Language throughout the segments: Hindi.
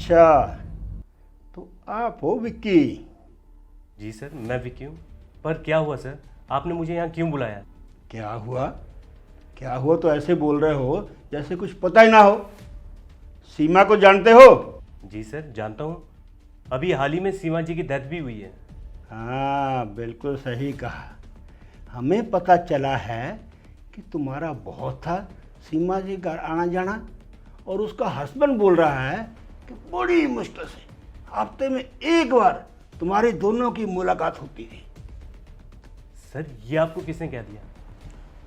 अच्छा, तो आप हो विक्की? जी सर, मैं विक्की हूँ। पर क्या हुआ सर, आपने मुझे यहाँ क्यों बुलाया? क्या हुआ? क्या हुआ तो ऐसे बोल रहे हो जैसे कुछ पता ही ना हो। सीमा को जानते हो? जी सर, जानता हूँ। अभी हाल ही में सीमा जी की डेथ भी हुई है। हाँ, बिल्कुल सही कहा। हमें पता चला है कि तुम्हारा बहुत था सीमा जी घर आना जाना, और उसका हस्बैंड बोल रहा है कि बड़ी मुश्किल से हफ्ते में एक बार तुम्हारी दोनों की मुलाकात होती थी। सर, ये आपको किसने कह दिया?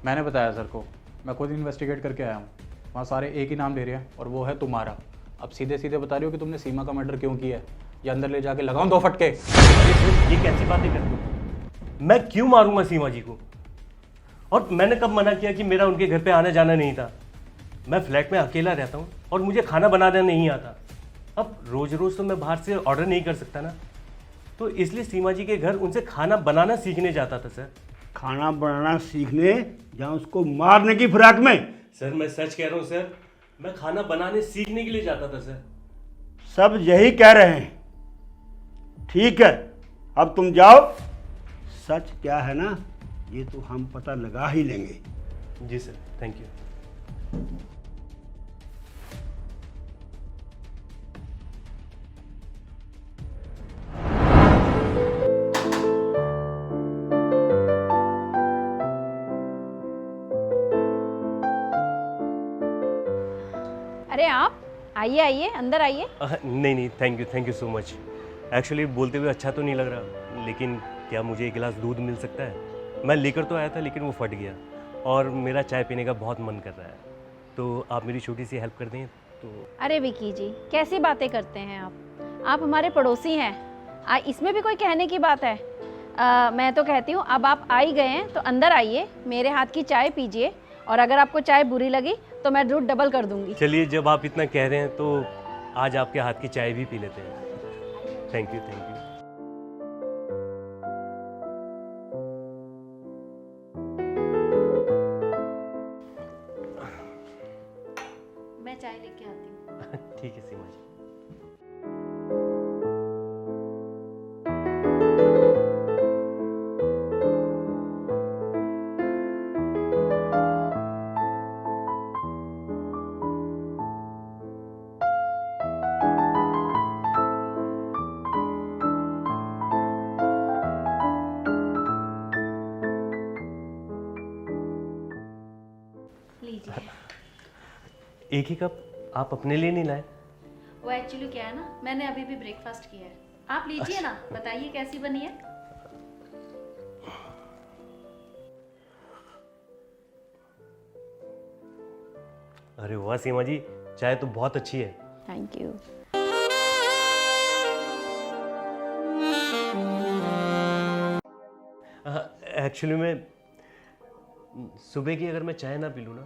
मैंने बताया सर को, मैं खुद इन्वेस्टिगेट करके आया हूँ। वहाँ सारे एक ही नाम ले रहे हैं और वो है तुम्हारा। अब सीधे सीधे बता रही हो कि तुमने सीमा का मर्डर क्यों किया है, या अंदर ले जाके लगाऊं 2 फटके। अरे सर, ये कैसी बातें करते हो? मैं क्यों मारूंगा सीमा जी को? और मैंने कब मना किया कि मेरा उनके घर पे आना जाना नहीं था? मैं फ्लैट में अकेला रहता हूँ और मुझे खाना बनाना नहीं आता। अब रोज रोज तो मैं बाहर से ऑर्डर नहीं कर सकता ना, तो इसलिए सीमा जी के घर उनसे खाना बनाना सीखने जाता था सर। खाना बनाना सीखने या उसको मारने की फिराक में? सर, मैं सच कह रहा हूँ सर, मैं खाना बनाने सीखने के लिए जाता था सर। सब यही कह रहे हैं। ठीक है, अब तुम जाओ। सच क्या है ना, ये तो हम पता लगा ही लेंगे। जी सर, थैंक यू। अरे आप आइए आइए, अंदर आइए। नहीं नहीं, thank you so much. Actually बोलते हुए अच्छा तो नहीं लग रहा, लेकिन क्या मुझे एक गिलास दूध मिल सकता है? मैं लेकर तो आया था लेकिन वो फट गया और मेरा चाय पीने का बहुत मन कर रहा है, तो आप मेरी छोटी सी हेल्प कर दें तो। अरे विकी जी, कैसी बातें करते हैं आप हमारे पड़ोसी हैं। इसमें भी कोई कहने की बात है? मैं तो कहती हूँ अब आप आ ही गए हैं तो अंदर आइए, मेरे हाथ की चाय पीजिए, और अगर आपको चाय बुरी लगी तो मैं दूध डबल कर दूंगी। चलिए, जब आप इतना कह रहे हैं तो आज आपके हाथ की चाय भी पी लेते हैं। Thank you. मैं चाय लेके आती हूँ। ठीक है सीमा जी। लीजिए। एक ही कप आप अपने लिए नहीं लाए? वो एक्चुअली क्या है ना, मैंने अभी भी ब्रेकफास्ट किया है। आप लीजिए ना, बताइए कैसी बनी है। अरे वाह सीमा जी, चाय तो बहुत अच्छी है। Thank you. एक्चुअली मैं सुबह की अगर मैं चाय ना पी लूँ ना,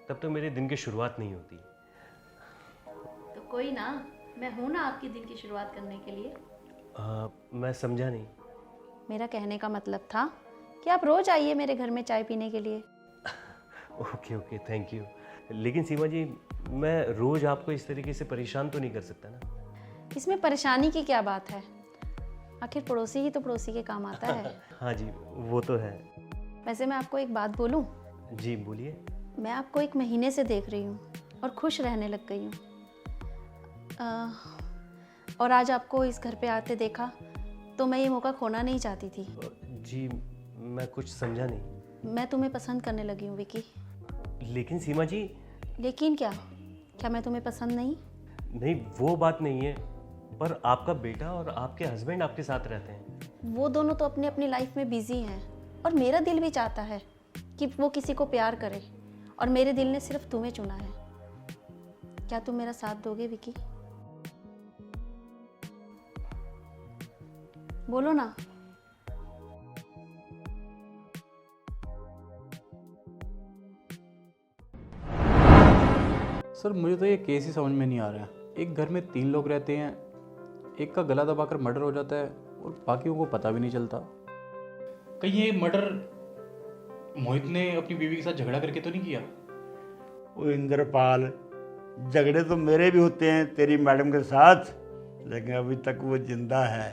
तब तो मेरे दिन की शुरुआत नहीं होती। तो कोई ना, मैं हूँ ना आपके दिन की शुरुआत करने के लिए। मैं समझा नहीं। मेरा कहने का मतलब था कि आप रोज आइए मेरे घर में चाय पीने के लिए। Okay, thank you. लेकिन सीमा जी, मैं रोज आपको इस तरीके से परेशान तो नहीं कर सकता ना? इसमें परेशानी की क्या बात है? आखिर पड़ोसी ही तो पड़ोसी के काम आता है। हाँ जी, वो तो है। वैसे मैं आपको एक बात बोलूं? जी बोलिए। मैं आपको 1 महीने से देख रही हूँ और खुश रहने लग गई हूँ। और आज आपको इस घर पे आते देखा तो मैं ये मौका खोना नहीं चाहती थी। जी, मैं कुछ समझा नहीं। मैं तुम्हें पसंद करने लगी हूँ विकी। लेकिन सीमा जी। लेकिन क्या मैं तुम्हें पसंद नहीं? नहीं, वो बात नहीं है, पर आपका बेटा और आपके हस्बैंड आपके साथ रहते हैं। वो दोनों तो अपनी अपनी लाइफ में बिजी हैं, और मेरा दिल भी चाहता है कि वो किसी को प्यार करे, और मेरे दिल ने सिर्फ तुम्हें चुना है। क्या तुम मेरा साथ दोगे विकी? बोलो ना। सर मुझे तो ये केस ही समझ में नहीं आ रहा है। एक घर में 3 लोग रहते हैं, एक का गला दबाकर मर्डर हो जाता है और बाकियों को पता भी नहीं चलता। कहीं ये मर्डर मोहित ने अपनी बीवी के साथ झगड़ा करके तो नहीं किया? ओ इंद्रपाल, झगड़े तो मेरे भी होते हैं तेरी मैडम के साथ। लेकिन अभी तक वो जिंदा है।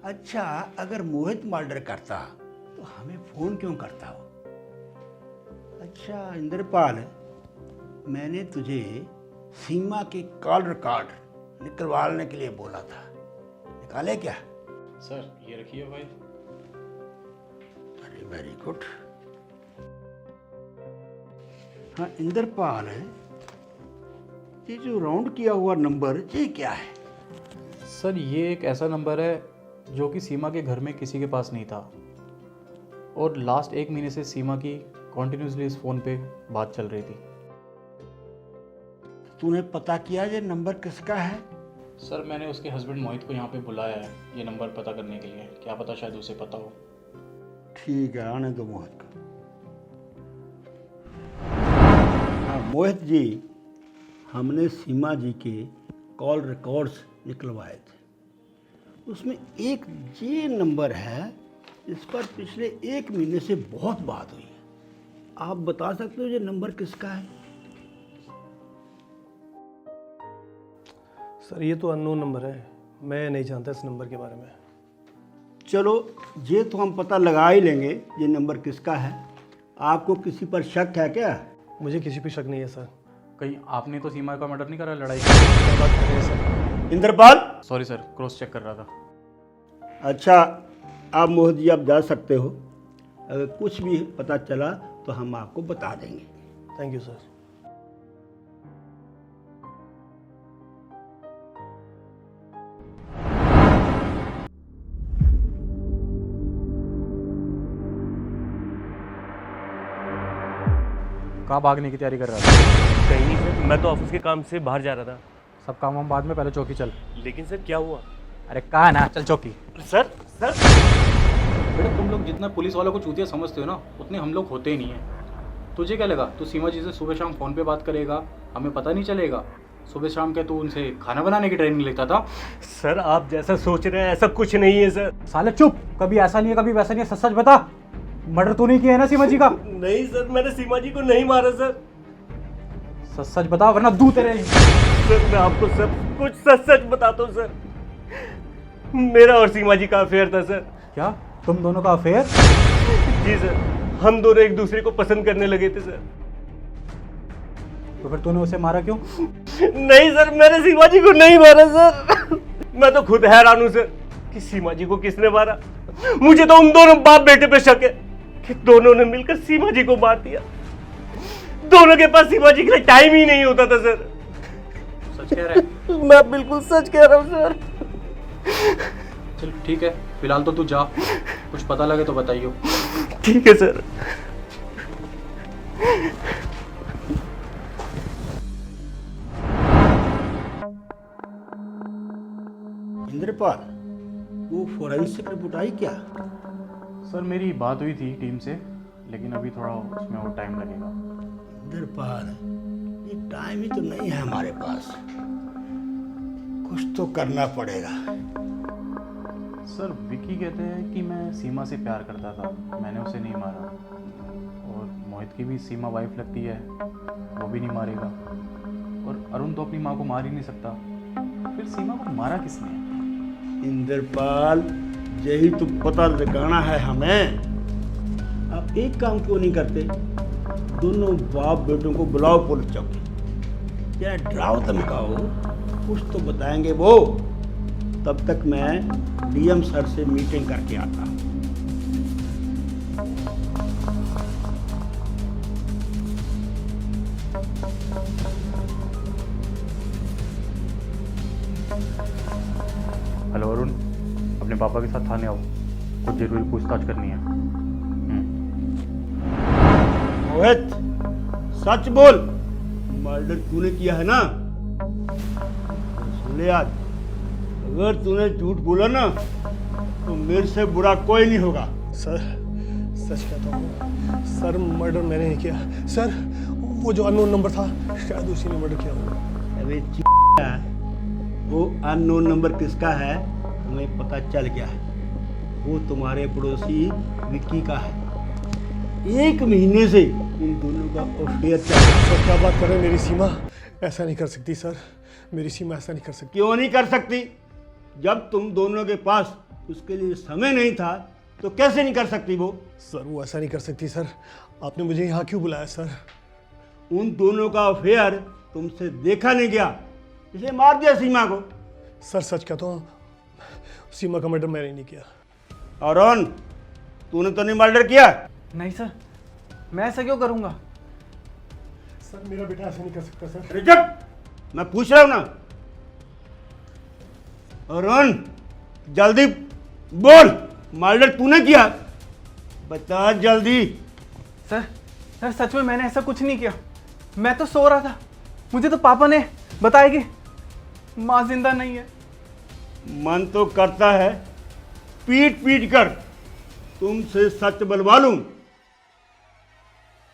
अच्छा, अगर मोहित मर्डर करता तो हमें फोन क्यों करता हो? अच्छा इंद्रपाल, मैंने तुझे सीमा के कॉल रिकॉर्ड निकलवाने के लिए बोला था, निकाले क्या? सर ये रखिए फाइल। अरे वेरी गुड। हाँ इंद्रपाल, ये जो राउंड किया हुआ नंबर ये क्या है? सर ये एक ऐसा नंबर है जो कि सीमा के घर में किसी के पास नहीं था, और लास्ट 1 महीने से सीमा की कॉन्टिन्यूसली इस फ़ोन पे बात चल रही थी। तूने पता किया ये नंबर किसका है? सर मैंने उसके हस्बैंड मोहित को यहाँ पे बुलाया है ये नंबर पता करने के लिए, क्या पता शायद उसे पता हो। ठीक है, आने दो मोहित को। हाँ मोहित जी, हमने सीमा जी के कॉल रिकॉर्ड्स निकलवाए थे। उसमें एक ये नंबर है इस पर पिछले 1 महीने से बहुत बात हुई है। आप बता सकते हो ये नंबर किसका है? सर ये तो अननोन नंबर है, मैं नहीं जानता इस नंबर के बारे में। चलो ये तो हम पता लगा ही लेंगे ये नंबर किसका है। आपको किसी पर शक है क्या? मुझे किसी पे शक नहीं है सर। कहीं आपने तो सीमा का मर्डर नहीं करा, लड़ाई? क्या बात कर रहे हैं sir? Indrapal, sorry sir, cross check कर रहा था। अच्छा आप मोहित जी आप जा सकते हो। अगर कुछ भी पता चला तो हम आपको बता देंगे। Thank you sir. कहाँ भागने की तैयारी कर रहा था? कहीं नहीं सर, मैं तो ऑफिस के काम से बाहर जा रहा था। सब काम हम बाद में, पहले चौकी चल। लेकिन सर क्या हुआ? अरे कहा ना, चल चौकी। सर सर बेटा तुम लोग जितना पुलिस वालों को चूतिया समझते हो ना, उतने हम लोग होते ही नहीं हैं। तुझे क्या लगा तू सीमा जी से सुबह शाम फ़ोन पे बात करेगा, हमें पता नहीं चलेगा? सुबह शाम क्या तू उनसे खाना बनाने की ट्रेनिंग लेता था? सर आप जैसा सोच रहे हैं ऐसा कुछ नहीं है सर। साले चुप, कभी ऐसा नहीं है कभी वैसा नहीं है, सच सच बता। मर्डर तू नहीं किया है ना सीमा जी का? नहीं सर, मैंने सीमा जी को नहीं मारा सर। सच सच बता वरना दूं तेरे। सर मैं आपको सब कुछ सच सच बताता हूँ सर। मेरा और सीमा जी का अफेयर था सर। क्या तुम दोनों का अफेयर? जी सर, हम दोनों एक दूसरे को पसंद करने लगे थे सर। तो फिर तूने उसे मारा क्यों? नहीं सर, मैंने सीमा जी को नहीं मारा सर। मैं तो खुद हैरान हूँ सर कि सीमा जी को किसने मारा। मुझे तो उन दोनों बाप बेटे पे शक है कि दोनों ने मिलकर सीमा जी को मार दिया। दोनों के पास सीमा जी के लिए टाइम ही नहीं होता था सर। सच कह रहा है? मैं बिल्कुल सच कह रहा हूँ सर। चल ठीक है, फिलहाल तो तू जा, कुछ पता लगे तो बताइयो। ठीक है सर। इंद्रपाल, वो फोरेंसिक रिपोर्ट आई क्या? सर मेरी बात हुई थी टीम से, लेकिन अभी थोड़ा उसमें और टाइम लगेगा। इंद्रपाल, ये टाइम ही तो नहीं है हमारे पास, कुछ तो करना पड़ेगा। सर विकी कहते हैं कि मैं सीमा से प्यार करता था, मैंने उसे नहीं मारा। और मोहित की भी सीमा वाइफ लगती है, वो भी नहीं मारेगा। और अरुण तो अपनी माँ को मार ही नहीं सकता, फिर सीमा को मारा किसने? इंद्रपाल, यही तो पता लगाना है हमें। आप एक काम क्यों नहीं करते? दोनों बाप बेटों को बुलाओ पुलिस चौकी, जरा डराओ धमकाओ, कुछ तो बताएंगे वो। तब तक मैं डीएम सर से मीटिंग करके आता हूँ। हेलो अरुण, अपने पापा के साथ थाने आओ, कुछ जरूरी पूछताछ करनी है। मोहित, सच बोल, मर्डर तूने किया है ना? सुन ले, आज अगर तूने झूठ बोला ना तो मेरे से बुरा कोई नहीं होगा। सर सच कहता हूँ सर, मर्डर मैंने नहीं किया सर। वो जो अननोन नंबर था शायद उसी ने मर्डर किया होगा। अबे वो अननोन नंबर किसका है हमें पता चल गया है। वो तुम्हारे पड़ोसी विक्की का है। 1 महीने से इन दोनों का अफेयर चल रहा है। सर क्या बात कर रहे हैं? मेरी सीमा ऐसा नहीं कर सकती सर, मेरी सीमा ऐसा नहीं कर सकती। क्यों नहीं कर सकती? जब तुम दोनों के पास उसके लिए समय नहीं था तो कैसे नहीं कर सकती वो? सर वो ऐसा नहीं कर सकती सर। आपने मुझे यहाँ क्यों बुलाया सर? उन दोनों का अफेयर तुमसे देखा नहीं गया, इसे मार दिया सीमा को। सर सच कहता हूँ, सीमा का मर्डर मैंने नहीं किया। और रोहन, तूने तो नहीं मर्डर किया? नहीं सर, मैं ऐसा क्यों करूँगा? सर मेरा बेटा ऐसा नहीं कर सकता सर। अरे चुप, मैं पूछ रहा हूं ना। और रोहन, जल्दी बोल, मर्डर तूने किया? बता जल्दी। सर सच में मैंने ऐसा कुछ नहीं किया। मैं तो सो रहा था, मुझे तो पापा ने बताया कि माँ जिंदा नहीं है। मन तो करता है पीट पीट कर तुमसे सच बलवा लूं,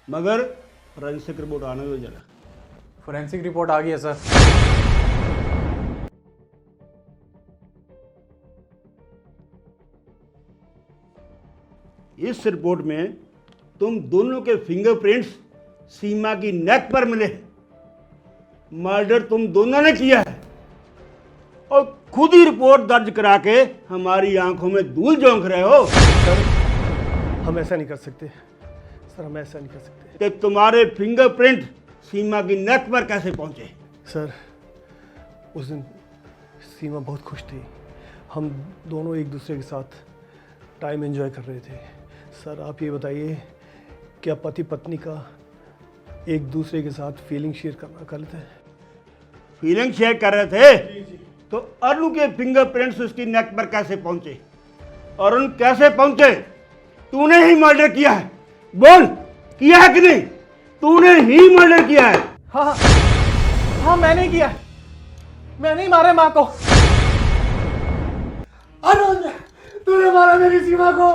मगर फोरेंसिक रिपोर्ट आने दो जरा। फोरेंसिक रिपोर्ट आ गई है सर। इस रिपोर्ट में तुम दोनों के फिंगरप्रिंट्स सीमा की नेक पर मिले। मर्डर तुम दोनों ने किया है और खुद ही रिपोर्ट दर्ज करा के हमारी आंखों में धूल झोंक रहे हो। सर हम ऐसा नहीं कर सकते सर, हम ऐसा नहीं कर सकते। कि तुम्हारे फिंगरप्रिंट सीमा की नेक पर कैसे पहुंचे? सर उस दिन सीमा बहुत खुश थी, हम दोनों एक दूसरे के साथ टाइम एंजॉय कर रहे थे। सर आप ये बताइए, क्या पति पत्नी का एक दूसरे के साथ फीलिंग शेयर करना गलत है? फीलिंग शेयर कर रहे थे तो अरुण के फिंगरप्रिंट्स उसकी नेक पर कैसे पहुंचे? अरुण कैसे पहुंचे? तूने ही मर्डर किया है, बोल, किया है कि नहीं? तूने ही मर्डर किया है। हाँ मैंने किया है, मैंने ही मारा माँ को। अरुण तूने मारा मेरी सीमा को।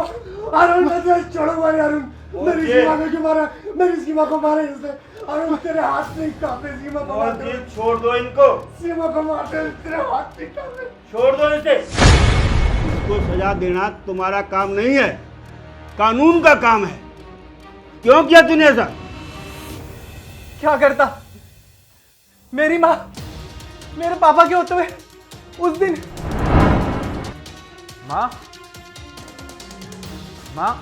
अरुण मैं तुझे छोड़ूंगा नहीं। अरुण मेरी सीमा को क्यों मारा? मेरी सीमा को मारा इसने। अरुण तेरे हाथ नहीं कांपे, सीमा को मार दे। छोड़ दो इनको, सीमा को मार दे, तेरे हाथ नहीं कांपे। छोड़ दो इसे। इसको सजा देना तुम्हारा काम नहीं है, कानून का काम है। क्यों किया तूने ऐसा? क्या करता? मेरी माँ मेरे पापा के होते हुए उस दिन। माँ माँ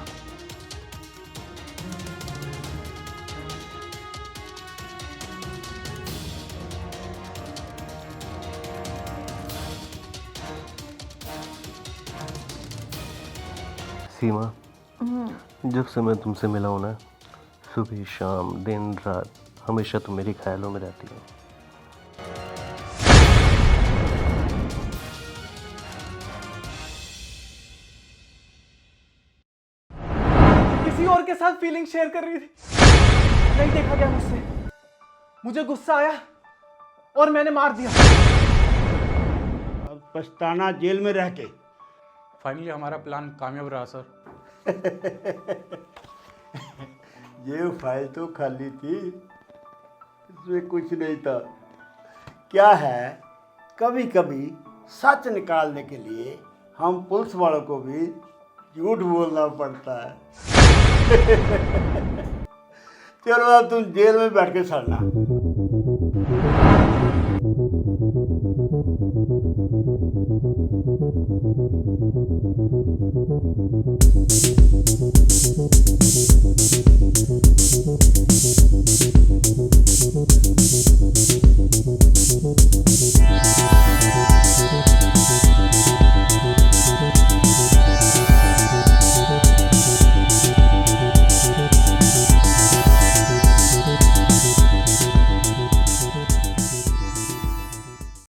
सीमा, जब से मैं तुमसे मिला हूं ना, सुबह शाम दिन रात हमेशा तुम मेरी ख्यालों में रहती हो। किसी और के साथ फीलिंग शेयर कर रही थी, नहीं देखा गया मुझसे। मुझे गुस्सा आया और मैंने मार दिया। अब पछताना जेल में रह के। फाइनली हमारा प्लान कामयाब रहा सर। ये फाइल तो खाली थी, इसमें कुछ नहीं था। क्या है, कभी कभी सच निकालने के लिए हम पुलिस वालों को भी झूठ बोलना पड़ता है। चलो अब तुम जेल में बैठ के सड़ना।